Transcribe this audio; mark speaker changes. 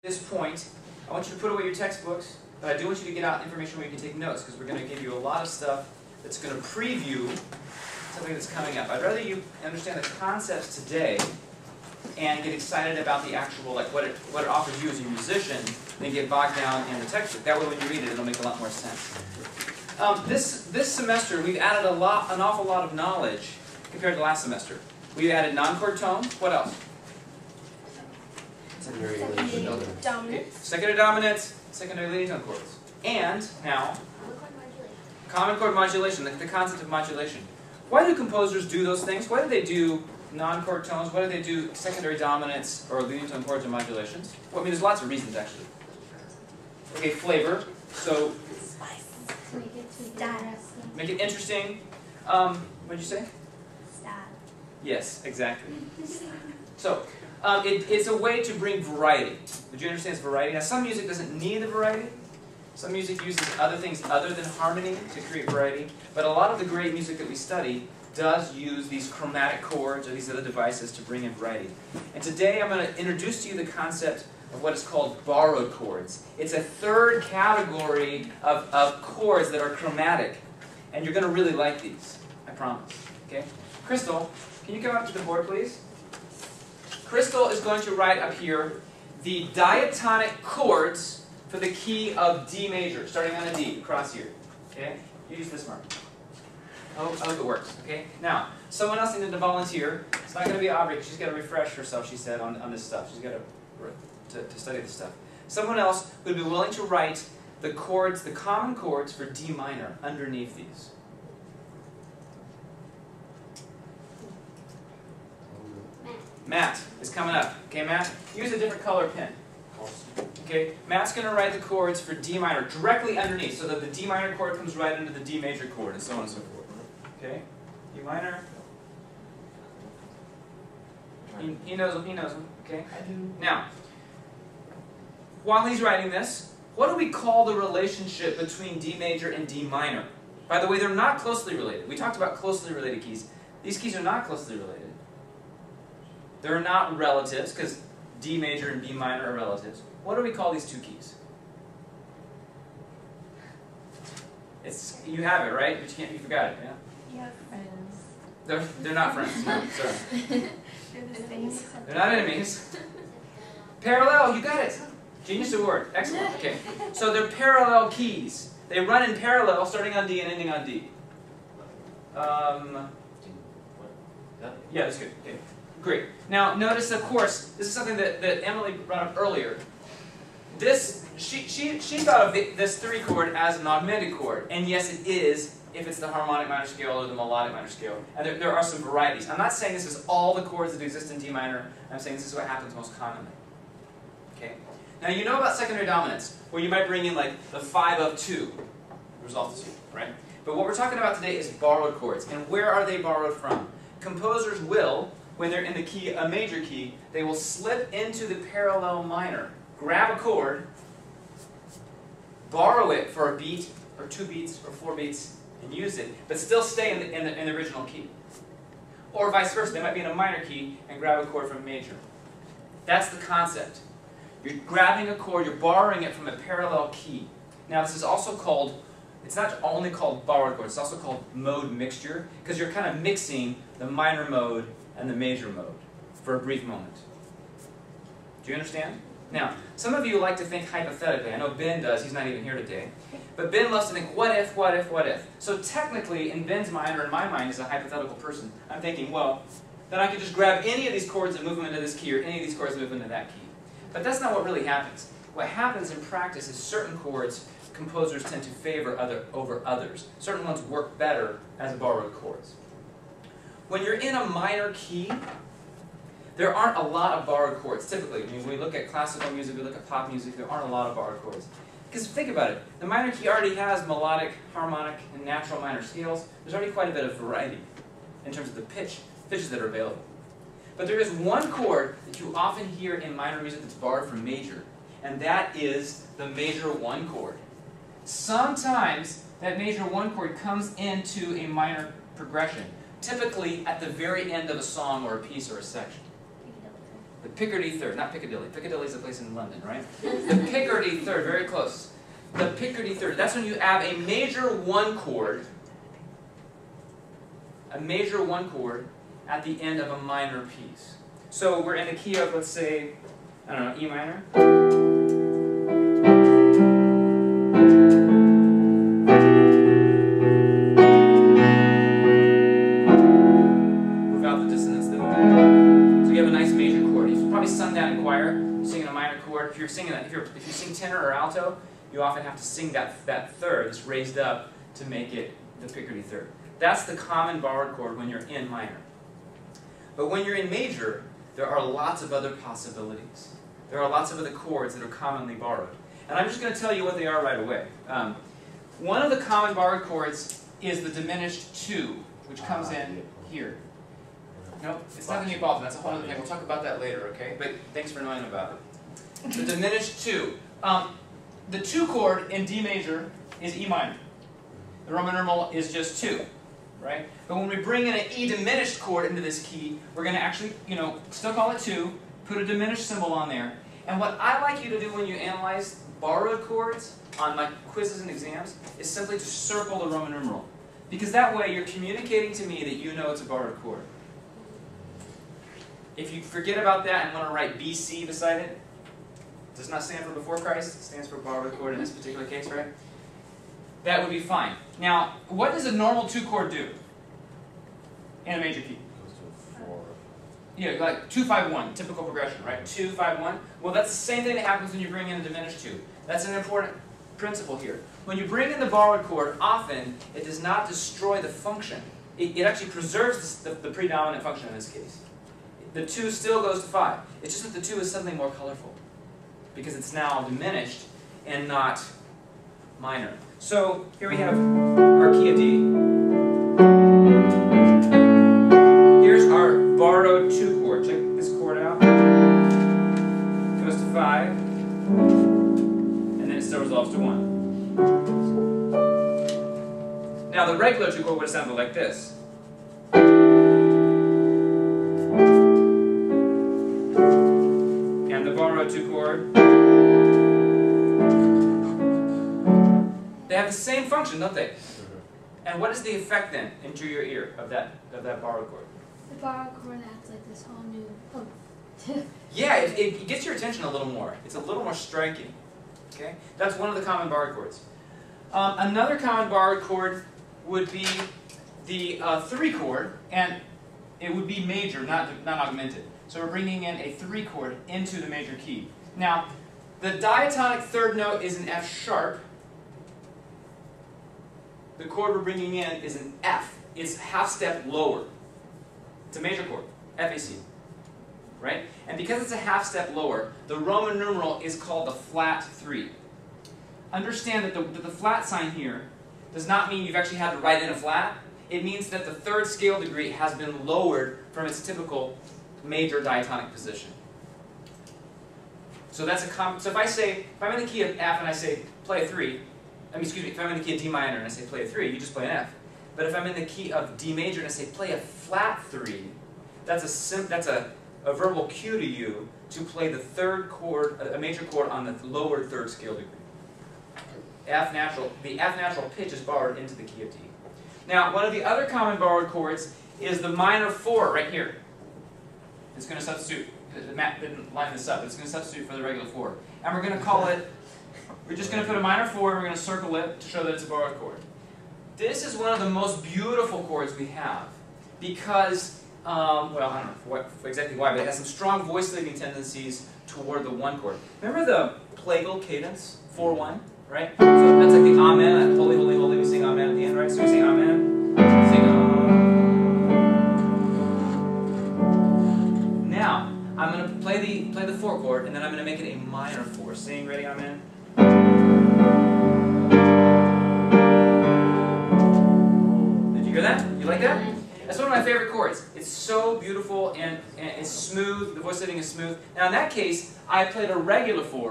Speaker 1: This point, I want you to put away your textbooks, but I do want you to get out information where you can take notes, because we're going to give you a lot of stuff that's going to preview something that's coming up. I'd rather you understand the concepts today and get excited about the actual, like what it offers you as a musician, than get bogged down in the textbook. That way when you read it, it'll make a lot more sense. This semester, we've added an awful lot of knowledge compared to last semester. We've added non-chord tones. What else?
Speaker 2: Secondary dominance.
Speaker 1: Secondary dominance, secondary leading tone chords. And now, common chord modulation, the concept of modulation. Why do composers do those things? Why do they do non-chord tones? Why do they do secondary dominance or leading tone chords or modulations? Well, I mean, there's lots of reasons, actually. Okay, flavor. So, make it interesting. What did you say? Yes, exactly. So, it's a way to bring variety. Did you understand it's variety? Now, some music doesn't need the variety. Some music uses other things other than harmony to create variety. But a lot of the great music that we study does use these chromatic chords or these other devices to bring in variety. And today I'm going to introduce to you the concept of what is called borrowed chords. It's a third category of chords that are chromatic. And you're going to really like these, I promise. Okay? Crystal, can you come up to the board, please? Crystal is going to write up here the diatonic chords for the key of D major, starting on a D, across here. Okay? You use this mark. I hope it works. Okay? Now, someone else needed to volunteer. It's not going to be Aubrey, because she's got to refresh herself, she said, on this stuff. She's got to study this stuff. Someone else would be willing to write the chords, the common chords for D minor underneath these. Matt is coming up. Okay, Matt? Use a different color pen. Okay, Matt's going to write the chords for D minor directly underneath, so that the D minor chord comes right into the D major chord, and so on and so forth. Okay? D minor. He knows them, okay?
Speaker 2: I do.
Speaker 1: Now, while he's writing this, what do we call the relationship between D major and D minor? By the way, they're not closely related. We talked about closely related keys. These keys are not closely related. They're not relatives, because D major and B minor are relatives. What do we call these two keys? You have it, right? But you forgot it, yeah?
Speaker 3: You have friends.
Speaker 1: They're not friends, no, sorry.
Speaker 3: They're the same.
Speaker 1: They're not enemies. Parallel, you got it. Genius award, excellent, okay. So they're parallel keys. They run in parallel, starting on D and ending on D. Yeah, that's good, okay. Great. Now, notice, of course, this is something that Emily brought up earlier. She thought of this 3 chord as an augmented chord, and yes, it is if it's the harmonic minor scale or the melodic minor scale. And there are some varieties. I'm not saying this is all the chords that exist in D minor. I'm saying this is what happens most commonly. Okay. Now, you know about secondary dominance, where you might bring in like the 5 of 2, resolve to 2, right? But what we're talking about today is borrowed chords. And where are they borrowed from? Composers will, when they're in the key, a major key, they will slip into the parallel minor, grab a chord, borrow it for a beat, or 2 beats, or 4 beats, and use it, but still stay in the original key. Or vice versa, they might be in a minor key and grab a chord from a major. That's the concept. You're grabbing a chord, you're borrowing it from a parallel key. Now this is also called, it's not only called borrowed chord, it's also called mode mixture, because you're kind of mixing the minor mode and the major mode for a brief moment. Do you understand? Now, some of you like to think hypothetically. I know Ben does, he's not even here today. But Ben loves to think, what if, what if, what if? So technically, in Ben's mind, or in my mind as a hypothetical person, I'm thinking, well, then I could just grab any of these chords and move them into this key, or any of these chords and move them into that key. But that's not what really happens. What happens in practice is certain chords, composers tend to favor over others. Certain ones work better as borrowed chords. When you're in a minor key, there aren't a lot of borrowed chords. Typically, when we look at classical music, we look at pop music, there aren't a lot of borrowed chords. Because think about it, the minor key already has melodic, harmonic, and natural minor scales. There's already quite a bit of variety in terms of the pitches that are available. But there is one chord that you often hear in minor music that's borrowed from major, and that is the major 1 chord. Sometimes that major 1 chord comes into a minor progression, typically at the very end of a song or a piece or a section. The Picardy third, not Piccadilly. Piccadilly is a place in London, right? The Picardy third, very close. The Picardy third, that's when you have a major 1 chord, at the end of a minor piece. So we're in the key of, let's say, I don't know, E minor. Without the dissonance there. So you have a nice major chord. You've probably sung that in choir. You're singing a minor chord. If you're singing that, if you sing tenor or alto, you often have to sing that third that's raised up to make it the Picardy third. That's the common borrowed chord when you're in minor. But when you're in major, there are lots of other possibilities. There are lots of other chords that are commonly borrowed. And I'm just going to tell you what they are right away. One of the common borrowed chords is the diminished 2, which comes in here. No, it's not the Neapolitan. That's a whole other thing. We'll talk about that later, okay? But thanks for knowing about it. The diminished 2. The 2 chord in D major is E minor. The Roman numeral is just 2, right? But when we bring in an E diminished chord into this key, we're going to actually, still call it 2, put a diminished symbol on there. And what I like you to do when you analyze borrowed chords on like quizzes and exams is simply to circle the Roman numeral. Because that way you're communicating to me that you know it's a borrowed chord. If you forget about that and want to write BC beside it, does not stand for before Christ, it stands for borrowed chord in this particular case, right? That would be fine. Now, what does a normal 2 chord do in a major key? Yeah, like 2-5-1, typical progression, right? 2-5-1. Well, that's the same thing that happens when you bring in a diminished 2. That's an important principle here. When you bring in the borrowed chord, often it does not destroy the function. It actually preserves the predominant function in this case. The 2 still goes to 5. It's just that the 2 is something more colorful because it's now diminished and not minor. So here we have our key of D. Here's our borrowed 2 chord. Check this chord out. Goes to 5, and then it still resolves to 1. Now the regular 2 chord would have sounded like this. And the borrowed 2 chord. They have the same function, don't they? And what is the effect then into your ear of that borrowed chord?
Speaker 2: The borrowed chord adds like this whole new oomph.
Speaker 1: Yeah, it gets your attention a little more. It's a little more striking. Okay, that's one of the common borrowed chords. Another common borrowed chord would be the 3 chord, and it would be major, not augmented. So we're bringing in a 3 chord into the major key. Now, the diatonic third note is an F sharp. The chord we're bringing in is an F. It's half step lower. It's a major chord, F-A-C, right? And because it's a half step lower, the Roman numeral is called the flat 3. Understand that the flat sign here does not mean you've actually had to write in a flat. It means that the third scale degree has been lowered from its typical major diatonic position. So that's so if I'm in the key of F and I say play a 3, if I'm in the key of D minor and I say play a 3, you just play an F. But if I'm in the key of D major and I say play a flat 3, that's a verbal cue to you to play the third chord, a major chord on the lower third scale degree. The F natural pitch is borrowed into the key of D. Now, one of the other common borrowed chords is the minor 4 right here. It's going to substitute. Matt didn't line this up, but it's going to substitute for the regular 4. And we're going to call it, we're just going to put a minor 4 and we're going to circle it to show that it's a borrowed chord. This is one of the most beautiful chords we have because, well, I don't know exactly why, but it has some strong voice-leading tendencies toward the 1 chord. Remember the plagal cadence, 4-1, right? So that's like the amen, holy, holy, holy, we sing amen at the end, right? So we sing amen, sing amen. Now, I'm going to play the 4 chord, and then I'm going to make it a minor 4. Sing, ready, amen? Did you hear that? You like that? That's one of my favorite chords. It's so beautiful and it's smooth. The voice leading is smooth. Now in that case, I played a regular 4.